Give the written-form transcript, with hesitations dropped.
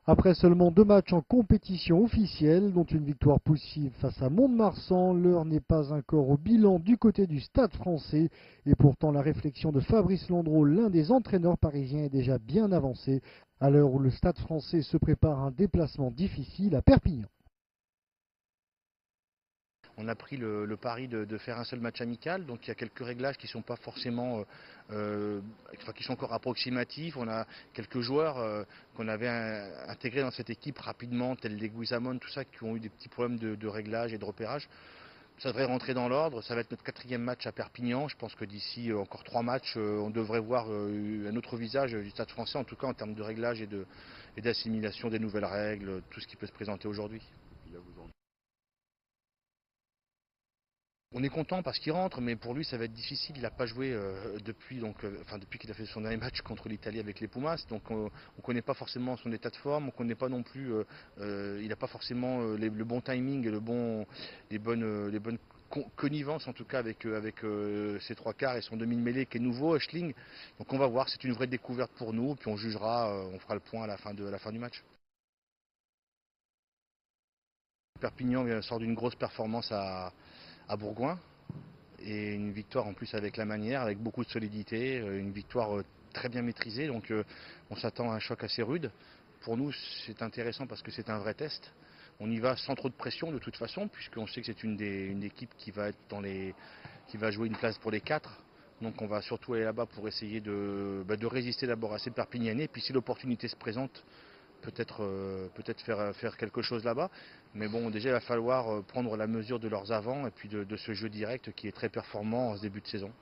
Après seulement 2 matchs en compétition officielle, dont une victoire poussive face à Mont-de-Marsan, l'heure n'est pas encore au bilan du côté du Stade français. Et pourtant, la réflexion de Fabrice Landreau, l'un des entraîneurs parisiens, est déjà bien avancée, à l'heure où le Stade français se prépare un déplacement difficile à Perpignan. On a pris le pari de faire un seul match amical, donc il y a quelques réglages qui ne sont pas forcément, qui sont encore approximatifs. On a quelques joueurs qu'on avait intégrés dans cette équipe rapidement, tels les Guizamon, tout ça, qui ont eu des petits problèmes de réglage et de repérage. Ça devrait rentrer dans l'ordre. Ça va être notre quatrième match à Perpignan. Je pense que d'ici encore 3 matchs, on devrait voir un autre visage du Stade français, en tout cas en termes de réglage et d'assimilation des nouvelles règles, tout ce qui peut se présenter aujourd'hui. On est content parce qu'il rentre, mais pour lui ça va être difficile. Il n'a pas joué depuis qu'il a fait son dernier match contre l'Italie avec les Pumas. Donc on ne connaît pas forcément son état de forme, on connaît pas non plus. Il n'a pas forcément le bon timing et les bonnes connivences en tout cas avec ses trois quarts et son demi de mêlée qui est nouveau, Schling. Donc on va voir, c'est une vraie découverte pour nous, puis on jugera, on fera le point à la fin du match. Perpignan sort d'une grosse performance à Bourgoin. Et une victoire en plus avec la manière, avec beaucoup de solidité, une victoire très bien maîtrisée, donc on s'attend à un choc assez rude. Pour nous, c'est intéressant parce que c'est un vrai test. On y va sans trop de pression de toute façon, puisqu'on sait que c'est une équipe qui va être qui va jouer une place pour les quatre. Donc on va surtout aller là-bas pour essayer de résister d'abord à ces Perpignanais. Et puis si l'opportunité se présente, peut-être faire quelque chose là-bas. Mais bon, déjà, il va falloir prendre la mesure de leurs avants et puis de ce jeu direct qui est très performant en ce début de saison.